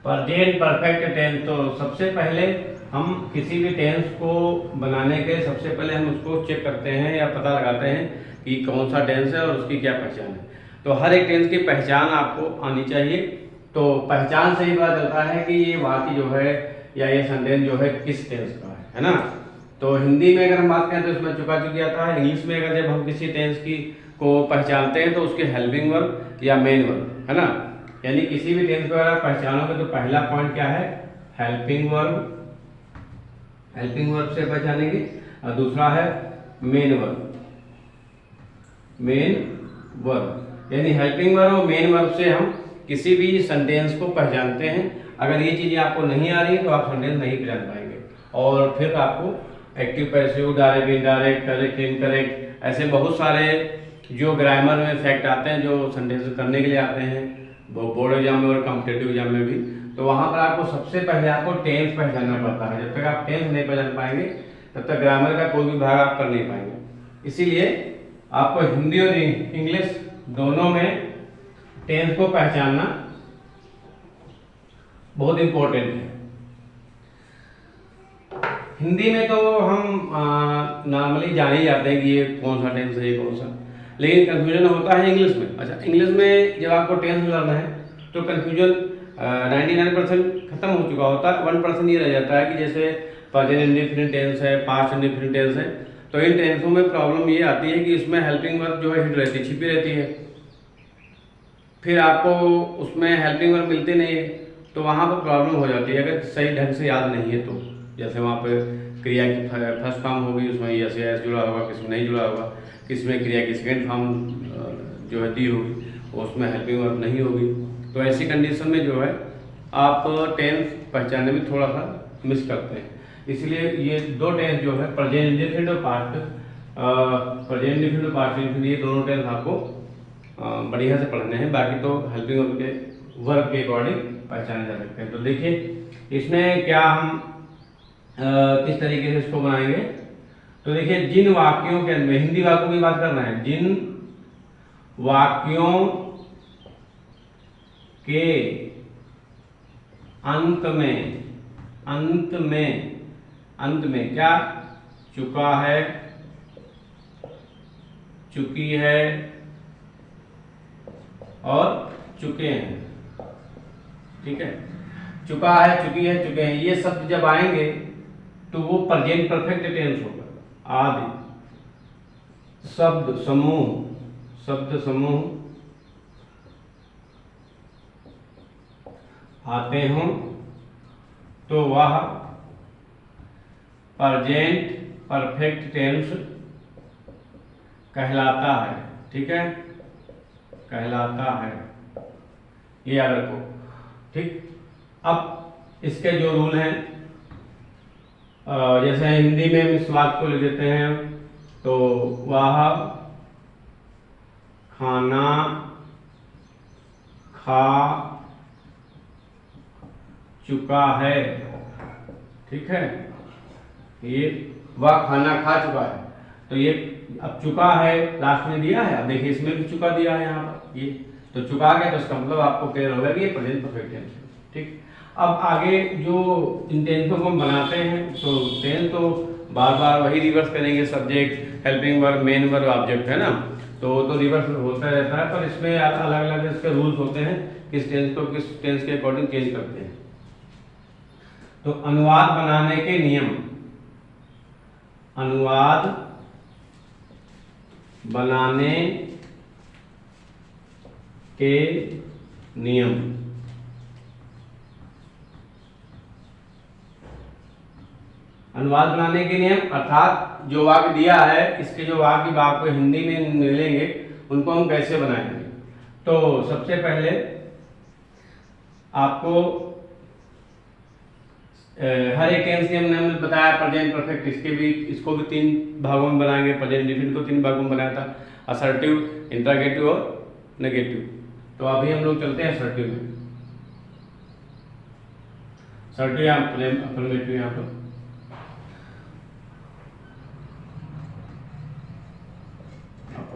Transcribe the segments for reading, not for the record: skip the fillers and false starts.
Present perfect tense, तो सबसे पहले हम किसी भी टेंस को बनाने के सबसे पहले हम उसको चेक करते हैं या पता लगाते हैं कि कौन सा टेंस है और उसकी क्या पहचान है। तो हर एक टेंस की पहचान आपको आनी चाहिए। तो पहचान से ही पता चलता है कि ये वाक्य जो है या ये सेंटेंस जो है किस टेंस का है ना। तो हिंदी में अगर हम बात करें तो इसमें चुका चुकी आता है। इंग्लिश में अगर जब हम किसी टेंस की को पहचानते हैं तो उसके हेल्पिंग वर्ब या मेन वर्ब है ना, यानी किसी भी टेंस को अगर आप पहचानोगे तो पहला पॉइंट क्या है, हेल्पिंग वर्ब, हेल्पिंग वर्ब से पहचानेंगे, और दूसरा है मेन वर्ब, मेन वर्ब, यानी हेल्पिंग वर्ब और मेन वर्ब से हम किसी भी सेंटेंस को पहचानते हैं। अगर ये चीज़ें आपको नहीं आ रही है तो आप सेंटेंस नहीं पहचान पाएंगे, और फिर आपको active, passive, direct, indirect, correct, incorrect, ऐसे बहुत सारे जो ग्रामर में फैक्ट आते हैं जो सेंटेंस करने के लिए आते हैं, वो बोर्ड एग्जाम में और कॉम्पिटेटिव एग्जाम में भी। तो वहाँ पर आपको सबसे पहले आपको टेंस पहचानना पड़ता है। जब तक आप टेंस नहीं पहचान पाएंगे तब तक ग्रामर का कोई भी भाग आप कर नहीं पाएंगे। इसीलिए आपको हिंदी और इंग्लिश दोनों में टेंस को पहचानना बहुत इम्पोर्टेंट है। हिंदी में तो हम नॉर्मली जान ही जाते हैं कि ये कौन सा टेंस है, ये कौन सा, लेकिन कन्फ्यूजन होता है इंग्लिश में। अच्छा, इंग्लिश में जब आपको टेंस लर्न है तो कन्फ्यूजन 99% खत्म हो चुका होता है। 1% ये रह जाता है कि जैसे प्रेजेंट इंडेफिनिट टेंस है, पास्ट इंडेफिनिट टेंस है, तो इन टेंसों में प्रॉब्लम ये आती है कि इसमें हेल्पिंग वर्ब जो है हिड रहती, छिपी रहती है, फिर आपको उसमें हेल्पिंग वर्ब मिलती नहीं है, तो वहाँ पर प्रॉब्लम हो जाती है अगर सही ढंग से याद नहीं है तो। जैसे वहाँ पर क्रिया की फर्स्ट फॉर्म होगी, उसमें यस यस जुड़ा होगा, किसमें नहीं जुड़ा होगा, किसमें क्रिया की सेकेंड फॉर्म जो है दी होगी, उसमें हेल्पिंग वर्ब नहीं होगी। तो ऐसी कंडीशन में जो है आप टेंस पहचानने में थोड़ा सा मिस करते हैं। इसलिए ये दो टेंस जो है प्रेजेंट इंडेफिनिट और पास्ट, प्रेजेंट इंडेफिनिट और पास्ट इंडेफिनिट, ये दोनों टेंस आपको बढ़िया से पढ़ने हैं। बाकी तो हेल्पिंग वर्ब के वर्ब के अकॉर्डिंग पहचाने जा सकते हैं। तो देखिए इसमें क्या हम किस तरीके से इसको बनाएंगे। तो देखिए जिन वाक्यों के अंदर, हिंदी वाक्यों की बात कर रहे हैं, जिन वाक्यों के अंत में क्या चुका है, चुकी है और चुके हैं, ठीक है, चुका है, चुकी है, चुके हैं, ये शब्द जब आएंगे तो वो प्रेजेंट परफेक्ट टेंस होगा। आदि शब्द समूह आते हों तो वह प्रेजेंट परफेक्ट टेंस कहलाता है, ठीक है, कहलाता है, ये याद रखो, ठीक। अब इसके जो रूल हैं, जैसे हिंदी में हम इस बात को लिख देते हैं, तो वह खाना खा चुका है, ठीक है, ये वह खाना खा चुका है, तो ये अब चुका है लास्ट में दिया है। अब देखिए इसमें भी चुका दिया है यहाँ पर, ये तो चुका गया, तो इसका मतलब आपको क्लियर होगा कि ये प्रेजेंट परफेक्ट टेंस है, ठीक। अब आगे जो इन टेंसों को हम बनाते हैं, तो टेंस तो बार बार वही रिवर्स करेंगे, subject, helping verb, main verb, object, है ना, तो रिवर्स होता रहता है, पर इसमें अलग अलग इसके रूल्स होते हैं, किस टेंस को किस टेंस के अकॉर्डिंग चेंज करते हैं। तो अनुवाद बनाने के नियम, अनुवाद बनाने के नियम, अनुवाद बनाने के नियम अर्थात जो वाक्य दिया है, इसके जो वाक्य आपको हिंदी में मिलेंगे उनको हम कैसे बनाएंगे। तो सबसे पहले आपको हर एक टेंस के हमने बताया, प्रेजेंट परफेक्ट, इसको भी 3 भागों में बनाएंगे। प्रेजेंट इंडेफिनिट को 3 भागों में बनाया था, असर्टिव, इंट्रोगेटिव और नेगेटिव। तो अभी हम लोग चलते हैं असर्टिव में। असर्टिव या अफर्मेटिव, यहाँ पर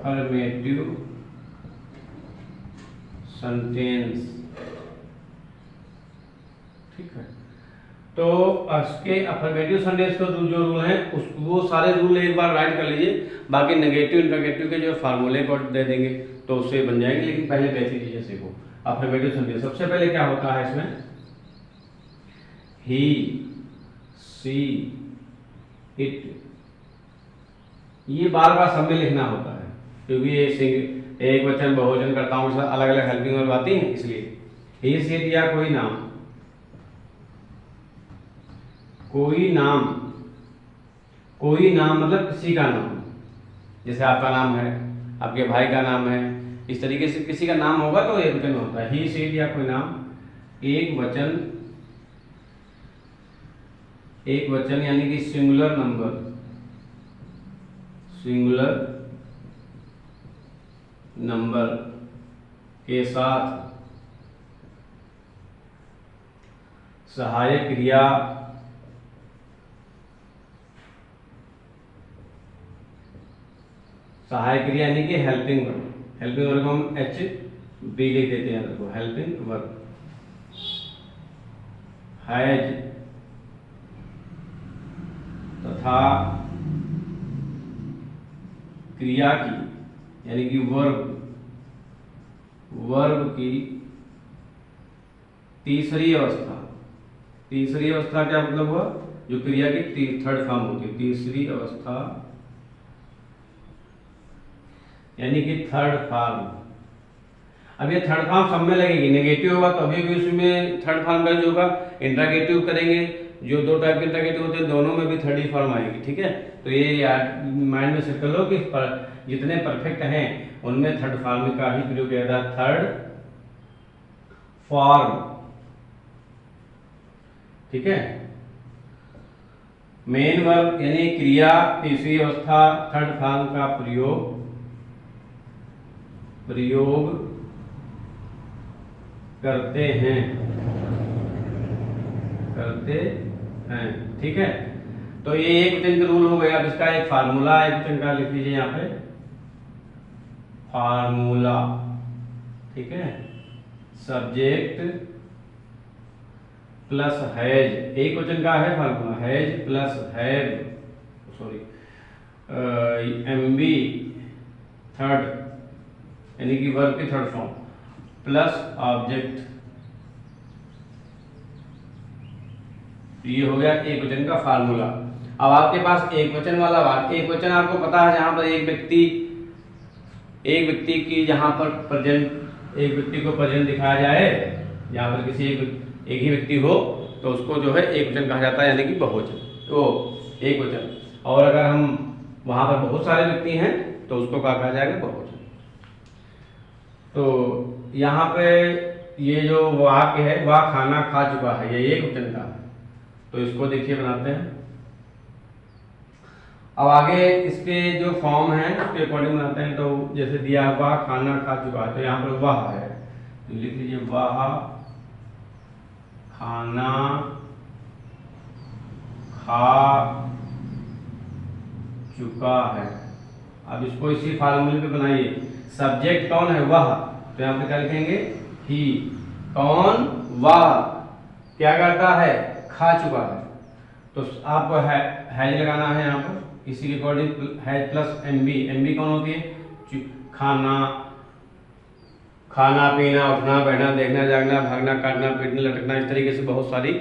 अफर्मेटिव सेंटेंस ठीक है। तो इसके अफर्मेटिव सेंटेंस के जो रूल हैं उस वो सारे रूल एक बार राइट कर लीजिए, बाकी नेगेटिव इंटरोगेटिव के जो फार्मूले को दे देंगे तो उससे बन जाएंगे, लेकिन पहले बेसिक चीजें सीखो। अफर्मेटिव सेंटेंस सबसे पहले क्या होता है इसमें, ही, सी, इट, ये बार बार सब में लिखना होता है क्योंकि ये एक वचन बहुवचन करताओं के साथ अलग अलग हेल्पिंग वर्ब आती हैं, इसलिए ही, सी, इट या कोई नाम, कोई नाम, कोई नाम मतलब किसी का नाम, जैसे आपका नाम है, आपके भाई का नाम है, इस तरीके से किसी का नाम होगा तो एक वचन होता है। ही, सी, इट या कोई नाम एक वचन, एक वचन यानी कि सिंगुलर नंबर, सिंगुलर नंबर के साथ सहायक क्रिया सहायक क्रिया यानी कि हेल्पिंग वर्ब, हेल्पिंग वर्ब को हम एच बी लिख देते हैं, देखो हेल्पिंग वर्ब, हैज तथा क्रिया की यानी कि वर्ब, वर्ब की तीसरी अवस्था, तीसरी अवस्था क्या मतलब हुआ, जो क्रिया की थर्ड फॉर्म होती है, तीसरी अवस्था यानी कि थर्ड फॉर्म। अब ये थर्ड फॉर्म सब में लगेगी, नेगेटिव होगा तो अभी भी उसमें थर्ड फॉर्म का जो होगा, इंट्रागेटिव करेंगे, जो दो टाइप के इंट्रागेटिव होते हैं दोनों में भी थर्ड ही फॉर्म आएगी, ठीक है। तो ये याद माइंड में सेट कर लो कि जितने परफेक्ट हैं उनमें थर्ड फॉर्म का ही प्रयोग किया जाता है, थर्ड फॉर्म, ठीक है। मेन वर्ब यानी क्रिया तीसरी अवस्था थर्ड फॉर्म का प्रयोग करते हैं, ठीक है। तो ये एक वचन का रूल हो गया। अब इसका एक फार्मूला एक वचन का लिख लीजिए यहाँ पे, फार्मूला, ठीक है। सब्जेक्ट प्लस हैज, एक वचन का है formula, has plus have, sorry MB third यानी कि वर्ब की थर्ड फॉर्म प्लस ऑब्जेक्ट, ये हो गया एक वचन का फार्मूला। अब आपके पास एक वचन वाला बात, एक वचन आपको पता है जहां पर एक व्यक्ति की जहां पर प्रेजेंट, एक व्यक्ति को प्रेजेंट दिखाया जाए, जहां पर किसी एक ही व्यक्ति हो तो उसको जो है एक वचन कहा जाता है यानी कि बहुवचन, तो एक वचन। और अगर हम वहां पर बहुत सारे व्यक्ति हैं तो उसको क्या कहा जाएगा, बहुवचन। तो यहाँ पे ये जो वाक्य है, वह खाना खा चुका है, ये एक वचन का, तो इसको देखिए बनाते हैं। अब आगे इसके जो फॉर्म है उसके अकॉर्डिंग बनाते हैं। तो जैसे दिया वह खाना खा चुका है, तो यहाँ पर वह है तो लिख लीजिए वह खाना खा चुका है। अब इसको इसी फार्मूले पे बनाइए, सब्जेक्ट कौन है, वह, तो यहाँ पे क्या लिखेंगे, ही, कौन, वह क्या करता है, खा चुका है, तो आपको हैज लगाना है यहाँ पर, इसी के according has plus MB, MB कौन होती है, खाना, खाना पीना, उठना बैठना, देखना जागना, भागना काटना पीटना लटकना, इस तरीके से बहुत सारी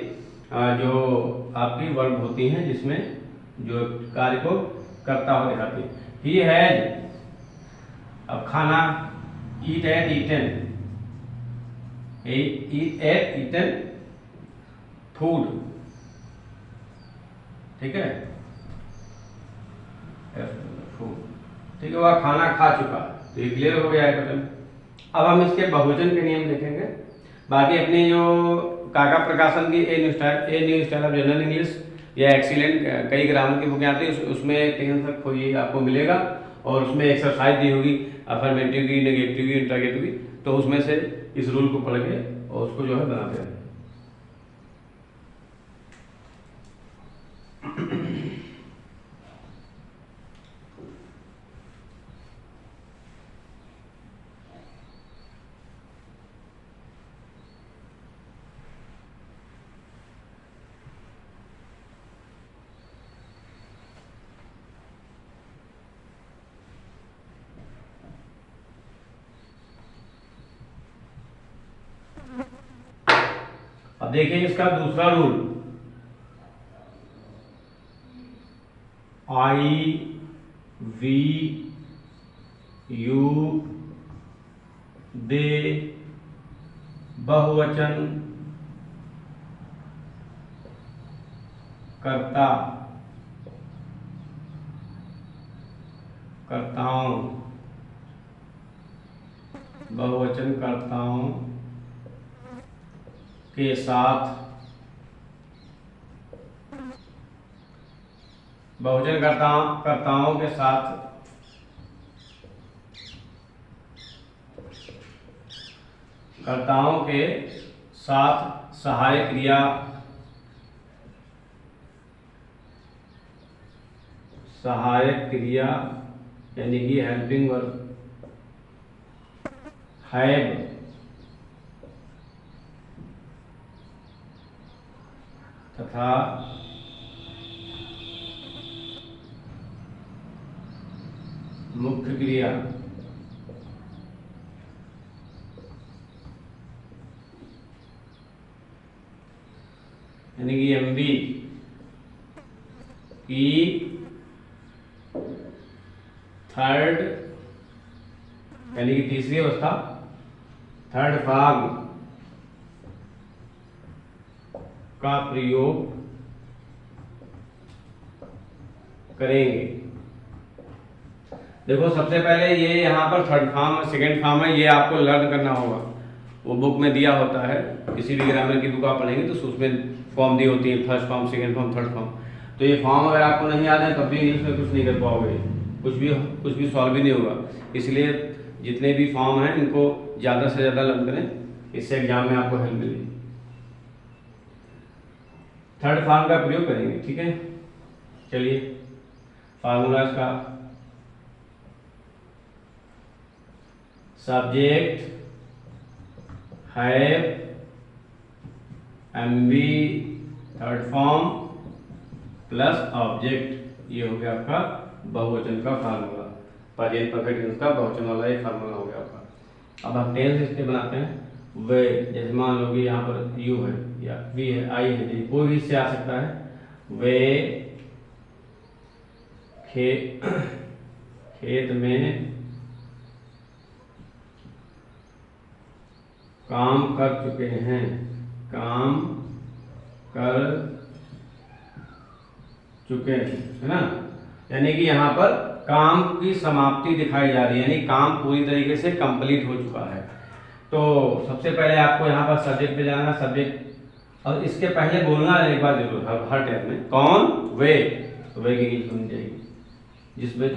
जो आपकी वर्ब होती हैं जिसमें जो कार्य को करता हुआ दिखाती है। ही हैज, अब खाना, ईट एट ईटन, ईट एट ईटन फूड, ठीक है, फूड, ठीक है, वह खाना खा चुका, तो ये क्लियर हो गया है क्वेश्चन। अब हम इसके बहुवचन के नियम देखेंगे। बाकी अपनी जो काका प्रकाशन की a new style of general English या एक्सीलेंट कई ग्रामर की बुकें आती है, उसमें 3 तक कोई आपको मिलेगा और उसमें एक्सरसाइज दी होगी अफर्मेटिव की, नेगेटिव की, इंट्रोगेटिव की, तो उसमें से इस रूल को पढ़ के और उसको जो है बनाते हैं। अब देखिए इसका दूसरा rule, I we you they बहुवचन कर्ता कर्ताओं, बहुवचन कर्ताओं के साथ, बहुवचन कर्ताओं के साथ सहायक क्रिया, यानी कि हेल्पिंग वर्ब, हैव तथा मुख्य क्रिया यानी कि एमबी की थर्ड यानी कि तीसरी अवस्था, थर्ड फॉर्म का प्रयोग करेंगे। देखो सबसे पहले ये यहाँ पर थर्ड फॉर्म सेकंड फॉर्म है, ये आपको लर्न करना होगा, वो बुक में दिया होता है। किसी भी ग्रामर की बुक आप पढ़ेंगे तो उसमें फॉर्म दी होती है, first form, second form, third form. तो ये फॉर्म अगर आपको नहीं याद है तब भी इंग्लिश में कुछ नहीं कर पाओगे, कुछ भी सॉल्व ही नहीं होगा। इसलिए जितने भी फॉर्म हैं इनको ज़्यादा से ज़्यादा लर्न करें, इससे एग्जाम में आपको हेल्प मिलेगी। थर्ड फॉर्म का प्रयोग करेंगे, ठीक है। चलिए फार्मूला इसका, subject have MB third form plus object, ये हो गया आपका बहुवचन का फार्मूला, प्रेजेंट परफेक्ट टेंस का बहुवचन वाला ये फार्मूला हो गया आपका। अब हम टेंस इसके बनाते हैं। वे, जैसे मान लो कि यहाँ पर यू है या वी है, आई है, कोई भी इससे आ सकता है। वे खेत में काम कर चुके हैं, काम कर चुके हैं, है ना। यानी कि यहाँ पर काम की समाप्ति दिखाई जा रही है, यानी काम पूरी तरीके से कंप्लीट हो चुका है। तो सबसे पहले आपको यहाँ पर सब्जेक्ट पे जाना, सब्जेक्ट, और इसके पहले बोलना है एक बार जरूर हर टाइम में, कौन, वे, तो वे की इंग्लिश बन जाएगी।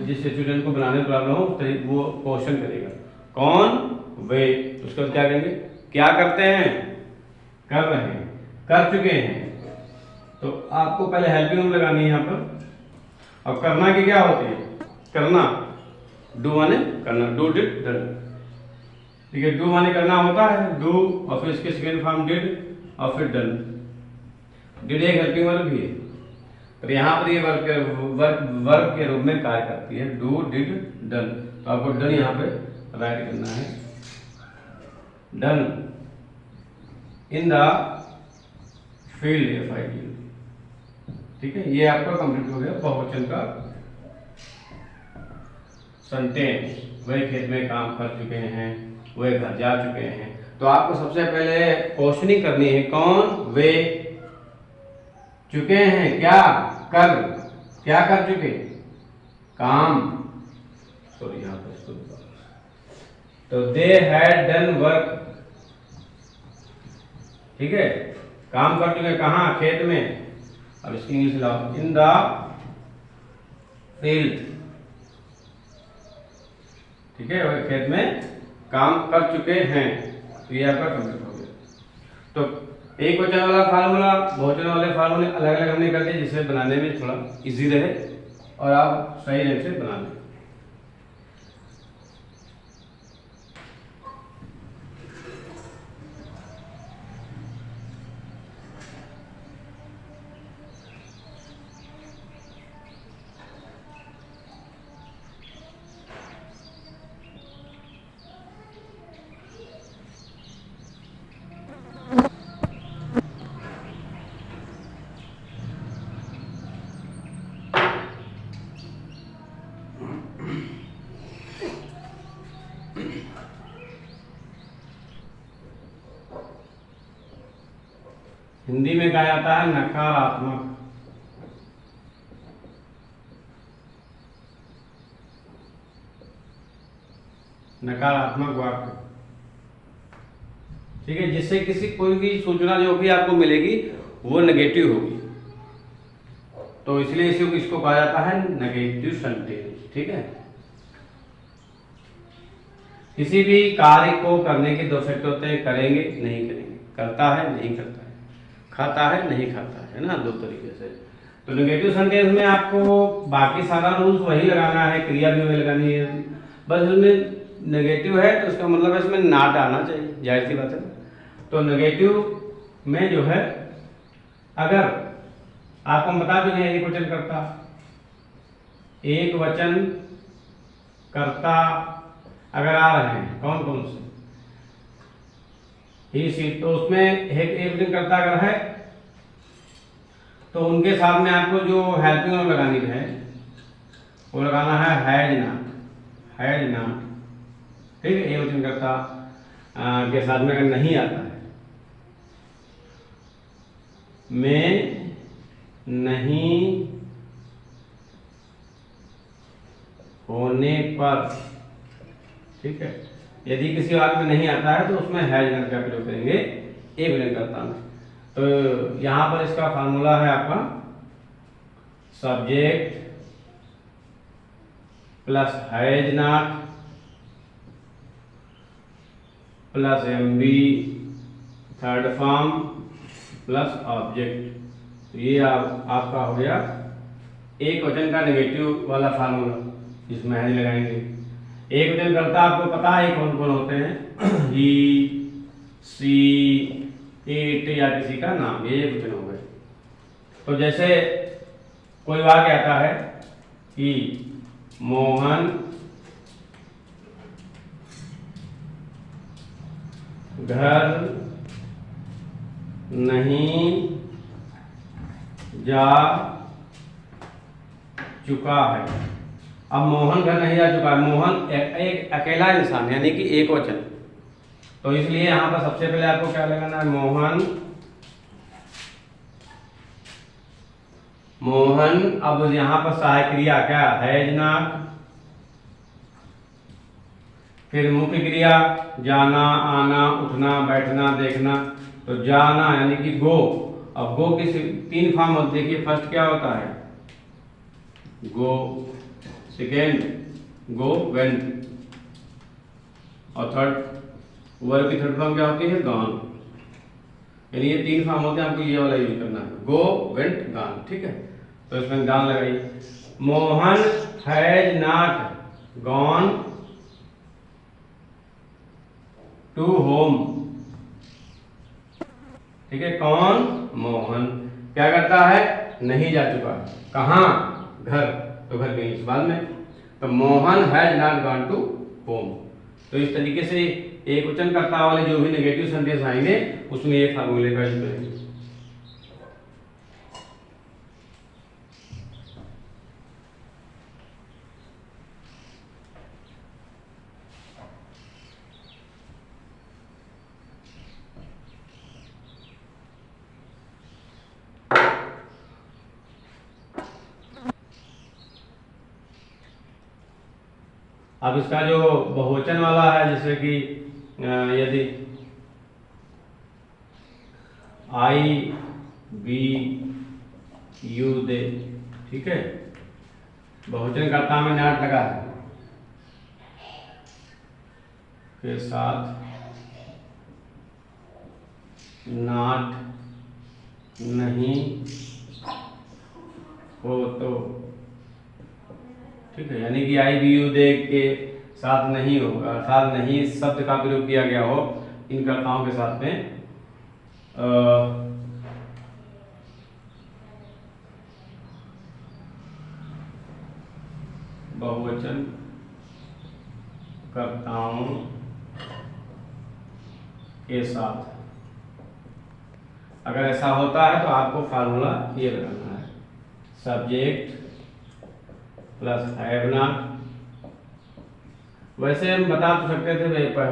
जिस स्टूडेंट को बनाने प्रॉब्लम हो वो क्वेश्चन करेगा, कौन, वे, उसके बाद क्या करेंगे, क्या करते हैं, कर रहे हैं, कर चुके हैं। तो आपको पहले हेल्पिंग लगानी है यहाँ पर। अब करना की क्या होती है, करना, डू माने करना, डू डिड डन, ठीक है। डू माने करना होता है, डू, और फिर इसके सेकेंड फॉर्म डिड, और फिर डन। डिड एक हेल्पिंग वर्ब भी है, पर यहाँ पर ये वर्ब के रूप में कार्य करती है, डू डिड डन। तो आपको डन यहाँ पे राइट करना है, done in the field, FIELD, ठीक है। ये आपका कंप्लीट हो गया बहुवचन का सेंटेंस। वे खेत में काम कर चुके हैं, वे घर जा चुके हैं। तो आपको सबसे पहले क्वेश्चनिंग करनी है, कौन, वे, चुके हैं, क्या कर चुके, काम, सॉरी यहाँ पर तो दे हैड डन वर्क, ठीक है। काम कर चुके, कहाँ, खेत में। अब इसकी इंग्लिश लाओ, इन द फील्ड, ठीक है, वह खेत में काम कर चुके हैं। तो ये आपका कंप्लीट हो गया। तो एक वचन वाला फार्मूला, बहुवचन वाले फार्मूले अलग अलग हमने कर दिए, जिससे बनाने में थोड़ा इजी रहे और आप सही ढंग से बना लें। हिंदी में कहा जाता है नकारात्मक। नकारात्मक वाक्य, ठीक है, जिससे किसी कोई भी सूचना जो भी आपको मिलेगी वो नेगेटिव होगी, तो इसलिए इसको कहा जाता है नेगेटिव सेंटेंस। ठीक है, किसी भी कार्य को करने के दो सेट होते हैं, करेंगे नहीं करेंगे, करता है नहीं करता है, खाता है नहीं खाता है ना, दो तरीके से। तो नेगेटिव सेंटेंस में आपको बाकी सारा रूल्स वही लगाना है, क्रिया भी वही लगानी है, बस इसमें नेगेटिव है तो इसका मतलब है इसमें नॉट आना चाहिए, जाहिर सी बात है। तो नेगेटिव में जो है, अगर आपको हम बता दें एक वचन कर्ता, एक वचन कर्ता अगर आ रहे हैं कौन कौन से, ही सी, तो उसमें एक वचन कर्ता अगर है तो उनके साथ में आपको जो हेल्पिंग वर्ब लगानी है वो लगाना है हैज नॉट, हैज नॉट। ठीक है, एक वचन कर्ता के साथ में अगर नहीं आता है, में नहीं होने पर, ठीक है, यदि किसी वाक्य में नहीं आता है तो उसमें हैज नॉट का प्रयोग करेंगे एक वचन कर्ता में। तो यहां पर इसका फार्मूला है आपका subject plus has not plus MB third form plus object. तो ये आपका हो गया एक वचन का नेगेटिव वाला फार्मूला, जिसमें हैज लगाएंगे। एक वचन कर्ता आपको पता है कौन कौन होते हैं, ही, सी, इट या किसी का नाम, ये एक वचन हो गए। तो जैसे कोई वाक्य आता है कि मोहन घर नहीं जा चुका है। अब मोहन घर नहीं जा चुका है, मोहन एक अकेला इंसान यानी कि एक वचन, तो इसलिए यहां पर सबसे पहले आपको क्या लगाना है, मोहन, मोहन। अब यहां पर सहायक क्रिया क्या, हैज नॉट, फिर मुख्य क्रिया जाना, आना, उठना, बैठना, देखना। तो जाना यानी कि गो, अब गो की तीन फॉर्म होती है। देखिए फर्स्ट क्या होता है, गो, सेकेंड गो वेंट, और थर्ड वर्ब की थर्ड फॉर्म क्या होती है, गॉन। यानी ये तीन फॉर्म होते हैं, आपको ये वाला यूज करना है, गो वेंट गॉन। ठीक है, तो इसमें गॉन लगाइए। Mohan has not gone to home. ठीक है, कौन, मोहन क्या करता है, नहीं जा चुका, कहां, घर, तो घर गई इस बाद में। तो Mohan has not gone to home. तो इस तरीके से एक वचन कर्ता वाले जो भी नेगेटिव सेंटेंस आएंगे उसमें ये फार्मूले का यूज करेंगे। अब इसका जो बहुवचन वाला है, जैसे कि यदि आई बी यू दे, ठीक है, बहुवचन कर्ता में नॉट लगा है के साथ, नॉट नहीं हो तो, ठीक है, यानी कि आई बी यू दे के साथ नहीं होगा, साथ नहीं शब्द का प्रयोग किया गया हो इन कर्ताओं के साथ में, बहुवचन कर्ताओं के साथ अगर ऐसा होता है तो आपको फार्मूला ये लगाना है, सब्जेक्ट प्लस हैव नॉट वैसे हम बता तो सकते थे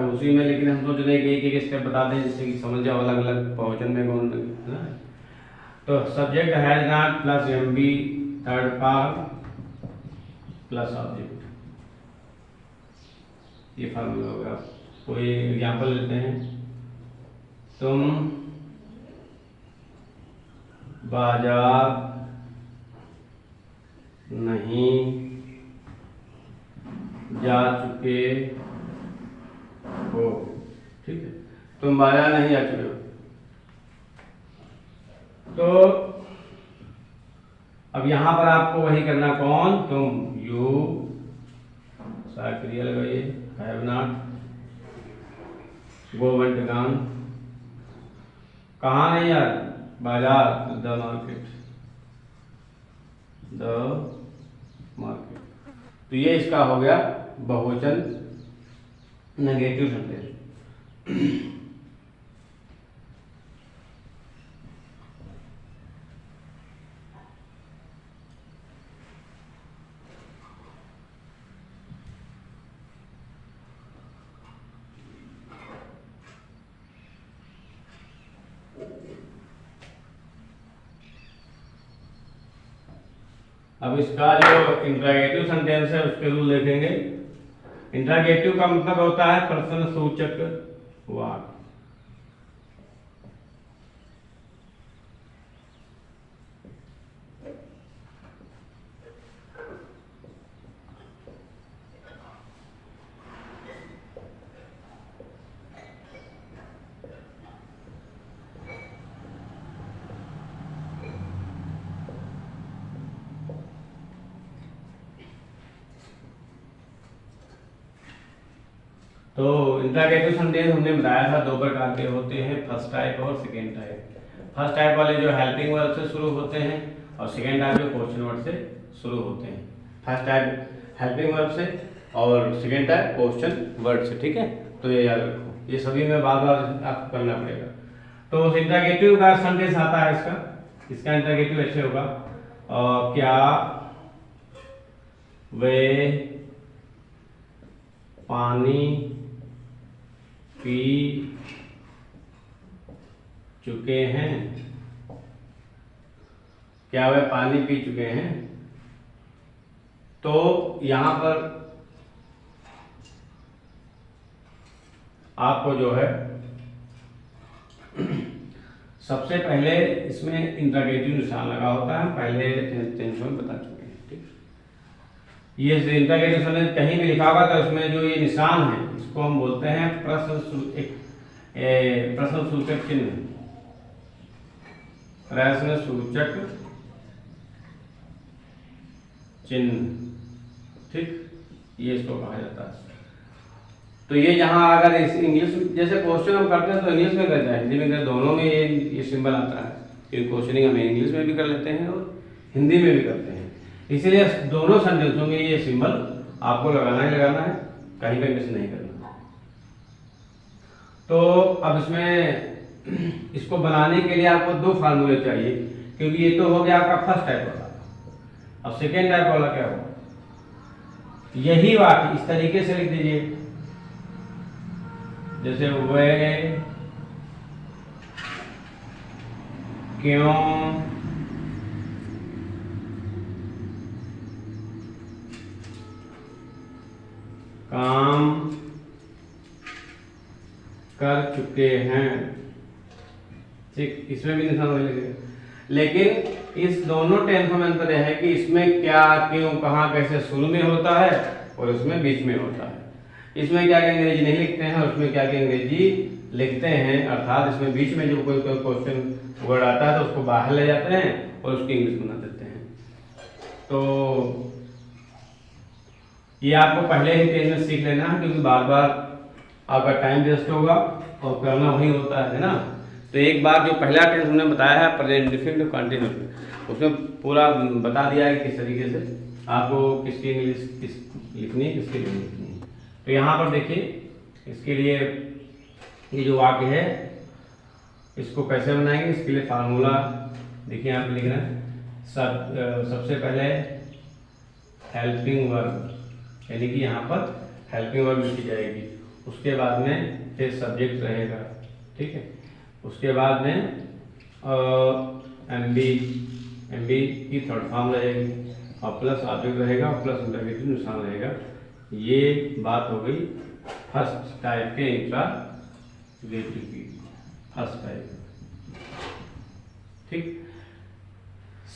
उसी में, लेकिन हम सोच रहे कि एक एक स्टेप बता दें जिससे कि समझ जाओ अलग अलग बहुवचन में कौन है ना। तो subject has not plus M B third form plus object, ये फार्मूला होगा। कोई एग्जाम्पल लेते हैं, तुम बाजार नहीं जा चुके हो, ठीक है, तुम बाजार नहीं जा चुके हो। तो अब यहां पर आपको वही करना, कौन, तुम, यू क्रिया लगाइए, have not go went gone, कहाँ नहीं यार, बाजार, द मार्केट, द मार्केट। तो ये इसका हो गया बहुवचन नेगेटिव सेंटेंस। अब इसका जो इंट्रागेटिव सेंटेंस है उसके रूल देखेंगे। इंट्रागेटिव का मतलब होता है प्रश्न सूचक वाक्य। तो इंट्रागेटिव सेंटेंस हमने बताया था दो प्रकार के होते हैं, फर्स्ट टाइप और सेकेंड टाइप। फर्स्ट टाइप वाले जो हेल्पिंग वर्ब से शुरू होते हैं और सेकेंड टाइप जो क्वेश्चन वर्ड से शुरू होते हैं। फर्स्ट टाइप हेल्पिंग वर्ब से और सेकेंड टाइप क्वेश्चन वर्ड से, ठीक है। तो ये याद रखो, ये सभी में बार बार आपको करना पड़ेगा। तो इंट्रागेटिव का सेंटेंस आता है इसका इंट्रागेटिव ऐसे होगा, क्या वे पानी पी चुके हैं, क्या वे पानी पी चुके हैं। तो यहां पर आपको जो है सबसे पहले इसमें इंट्रागेटिव निशान लगा होता है, पहले टेंस में बता चुके हैं, ठीक। ये इंट्रागेटिव सेंटेंस कहीं भी लिखा होगा तो इसमें जो ये निशान है इसको हम बोलते हैं प्रश्न सूचक चिन्ह, प्रश्न सूचक चिन्ह, ठीक, ये इसको कहा जाता है। तो ये जहां अगर इंग्लिश जैसे क्वेश्चन हम करते हैं तो इंग्लिश में करते हैं, हिंदी में करते, दोनों में ये सिंबल आता है, क्योंकि क्वेश्चनिंग हम इंग्लिश में भी कर लेते हैं और हिंदी में भी करते हैं, इसीलिए दोनों सेंटेंसों में ये सिंबल आपको लगाना ही लगाना है, कहीं पे मिस नहीं करना। तो अब इसमें इसको बनाने के लिए आपको दो फार्मूले चाहिए, क्योंकि ये तो हो गया आपका फर्स्ट टाइप वाला। अब सेकेंड टाइप वाला क्या होगा, यही वाक्य इस तरीके से लिख दीजिए, जैसे वे क्यों काम कर चुके हैं, ठीक, इसमें भी निशान वही लगेगा। लेकिन इस दोनों टेंसों में अंतर है कि इसमें क्या, क्यों, कहाँ, कैसे शुरू में होता है और उसमें बीच में होता है। इसमें क्या क्या अंग्रेजी नहीं लिखते हैं और उसमें क्या क्या अंग्रेजी लिखते हैं, अर्थात इसमें बीच में जब कोई क्वेश्चन वर्ड आता है तो उसको बाहर ले जाते हैं और उसकी इंग्लिश बना देते हैं। तो ये आपको पहले ही पेज में सीख लेना है, क्योंकि बार बार आपका टाइम वेस्ट होगा और करना वही होता है ना। तो एक बार जो पहला टेंस हमने बताया है प्रेजेंट इंडेफिनिट कंटिन्यूस में, उसमें पूरा बता दिया है किस तरीके से आपको किसकी इंग्लिश किस लिखनी है, किसकी नहीं लिखनी है। तो यहाँ पर देखिए, इसके लिए ये जो वाक्य है इसको कैसे बनाएंगे, इसके लिए फार्मूला देखिए यहाँ पे लिखना है। सबसे पहले हेल्पिंग वर्ब, यानी कि यहाँ पर हेल्पिंग वर्ब लिखी जाएगी। उसके बाद में फिर सब्जेक्ट रहेगा, ठीक है। उसके बाद में एम बी की थर्ड फॉर्म रहेगी और प्लस ऑब्जेक्ट रहेगा और प्लस इंटरगेटिव निशान रहेगा। ये बात हो गई फर्स्ट टाइप के इंट्रागेटिव की, फर्स्ट टाइप, ठीक।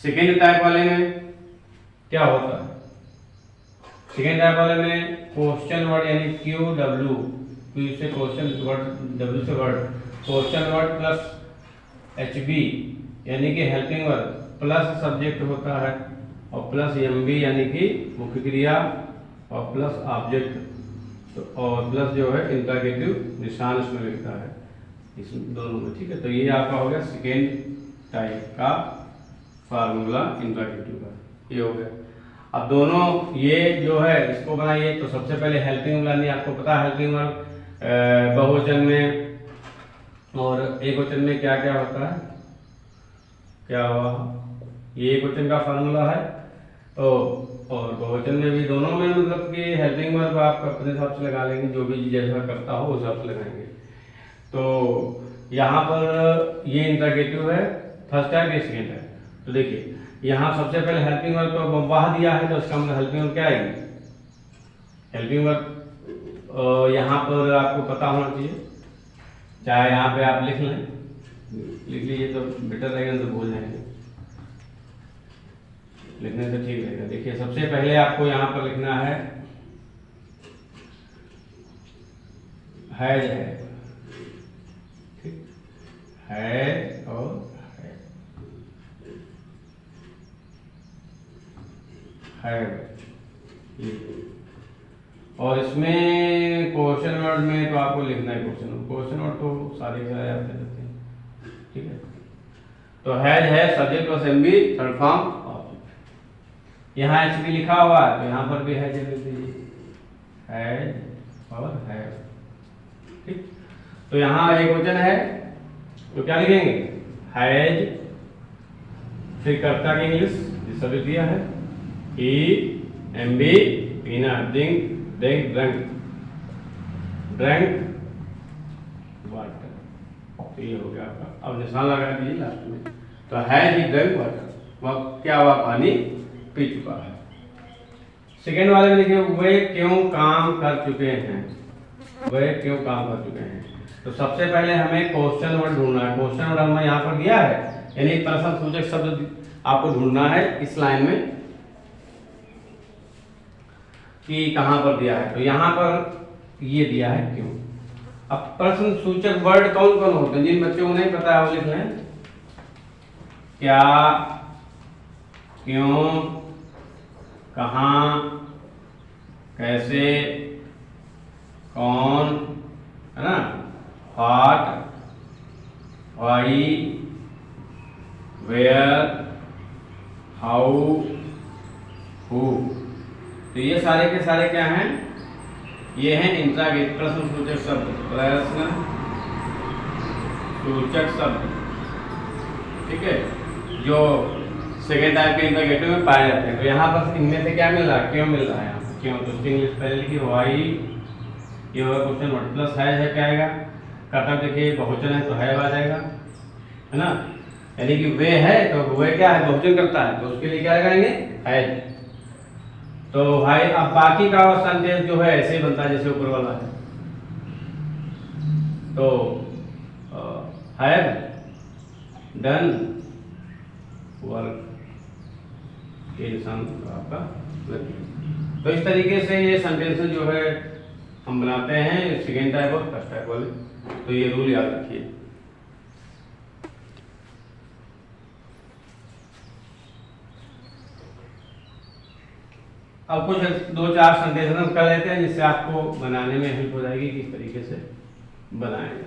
सेकेंड टाइप वाले में क्या होता है? सेकेंड टाइप वाले में क्वेश्चन वर्ड यानी क्यू डब्ल्यू, क्यू से क्वेश्चन वर्ड, डब्ल्यू से word, question word plus H B यानी कि हेल्पिंग वर्ब प्लस सब्जेक्ट होता है और प्लस एम बी यानी कि मुख्य क्रिया और प्लस ऑब्जेक्ट, तो और प्लस जो है इंटरगेटिव निशान इसमें लिखता है, इस दोनों में, ठीक है। तो ये आपका हो गया सेकेंड टाइप का फार्मूला इंटरगेटिव का, ये हो गया। अब दोनों ये जो है इसको बनाइए। तो सबसे पहले हेल्पिंग बनानी, आपको पता है हेल्पिंग वर्ब बहुवचन में और एक वचन में क्या क्या होता है, क्या हुआ, ये एक वचन का फार्मूला है। तो और बहुवचन में भी, दोनों में मतलब कि हेल्पिंग वर्ब आप अपने हिसाब से लगा लेंगे, जो भी जैसा करता हो उस हिसाब से लगाएंगे। तो यहाँ पर ये इंटरगेटिव है, फर्स्ट टाइप, ये सेकेंड है। तो देखिए यहाँ सबसे पहले हेल्पिंग वर्ब तो वहाँ दिया है, तो इसका मतलब हेल्पिंग वर्ब क्या आएगी, हेल्पिंग वर्ब यहाँ पर आपको पता होना चाहिए, चाहे यहाँ पे आप लिख लें, लिख लीजिए तो बेटर रहेगा, तो भूल जाएंगे, लिखने से ठीक रहेगा। देखिए सबसे पहले आपको यहाँ पर लिखना है जो है, ठीक है, और है, और इसमें क्वेश्चन वर्ड में तो आपको लिखना है क्वेश्चन वर्ड तो सारे के सारे आप दे देते हैं, ठीक है। तो है subject plus M B third form, यहाँ एच बी लिखा हुआ है तो यहाँ पर भी है लिख दीजिए, है और है, ठीक। तो यहाँ एक वचन है तो क्या लिखेंगे, हैज, फिर कर्ता की इंग्लिश जिस सब्जेक्ट दिया है, ही, एम बी, पीना, ड्रिंक, ड्रिंक, ड्रैंक वाटर, तो ये हो गया आपका। अब निशान लगा दीजिए लास्ट में। तो हैज ही ड्रैंक वाटर, वह क्या हुआ, पानी पी चुका है। सेकेंड वाले में देखिए वे क्यों काम कर चुके हैं, वे क्यों काम कर चुके हैं। तो सबसे पहले हमें क्वेश्चन वर्ड ढूंढना है, क्वेश्चन वर्ड हमें यहाँ पर दिया है, यानी प्रश्नसूचक शब्द आपको ढूंढना है इस लाइन में कि कहां पर दिया है। तो यहाँ पर ये दिया है क्यों। अब प्रश्नसूचक वर्ड कौन कौन होते हैं, जिन बच्चों को नहीं पता है वो लिख लें, क्या, क्यों, कहाँ, कैसे, कौन, है ना, what, why, where, how, who. तो ये सारे के सारे क्या हैं, ये हैं इंट्रागेटिव प्रश्नसूचक शब्द, प्रश्न सूचक शब्द, ठीक है, जो सेकेंड टाइप के इंट्रागेटिव में पाए जाते हैं। तो यहाँ पर इनमें से क्या मिल रहा है, क्यों मिल रहा है, यहाँ पर क्यों, तो उसकी इंग्लिश पहले लिखी वाई, ये होगा क्वेश्चन वर्ड, प्लस है क्या आएगा, कर्ता देखिए बहुवचन है तो है आ जाएगा, है ना, यानी कि वे है तो वे क्या है, बहुवचन करता है, तो उसके लिए क्या लगाएंगे, है। तो भाई अब बाकी का सेंटेंस जो है ऐसे ही बनता है जैसे ऊपर वाला है। तो हैव डन वर्क, ये निशान आपका लग। तो इस तरीके से ये सेंटेंस जो है हम बनाते हैं सेकेंड टाइप और फर्स्ट टाइप वाले। तो ये रूल याद रखिए। अब कुछ 2-4 सेंटेंस हम कर लेते हैं जिससे आपको बनाने में हेल्प हो जाएगी किस तरीके से बनाया जाता है।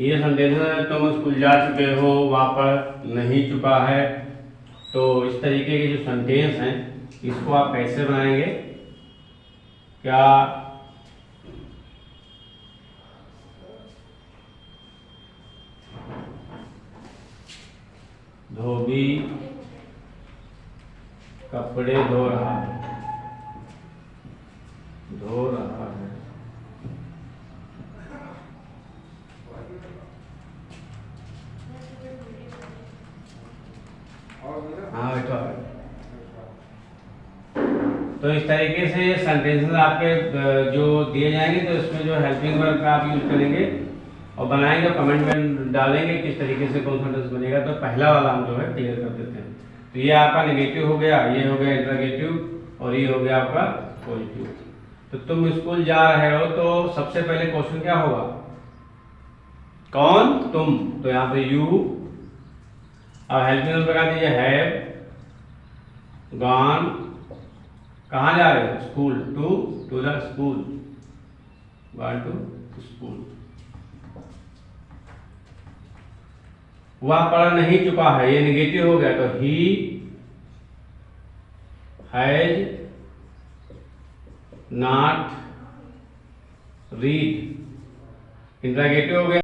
ये सेंटेंस है, तुम स्कूल जा चुके हो, वहाँ पर नहीं चुका है। तो इस तरीके के जो सेंटेंस हैं इसको आप कैसे बनाएंगे? क्या धोबी कपड़े धो रहा है, धो रहा है। हाँ बेटा। तो इस तरीके से सेंटेंसेस आपके जो दिए जाएंगे तो इसमें जो हेल्पिंग वर्ब का आप यूज करेंगे और बनाएंगे, कमेंट में डालेंगे किस तरीके से कौन सा टेंस बनेगा। तो पहला वाला हम जो है क्लियर कर देते हैं। तो ये आपका नेगेटिव हो गया, ये हो गया इंटरोगेटिव और ये हो गया आपका पॉजिटिव। तो तुम स्कूल जा रहे हो तो सबसे पहले क्वेश्चन क्या होगा? कौन? तुम। तो यहाँ पे यू और हेल्पिंग वर्ब लगा दीजिए हैव गॉन। कहाँ जा रहे हो? School. To the school, gone to school. वह पढ़ नहीं चुका है, ये नेगेटिव हो गया। तो he has not read, interrogative हो गया।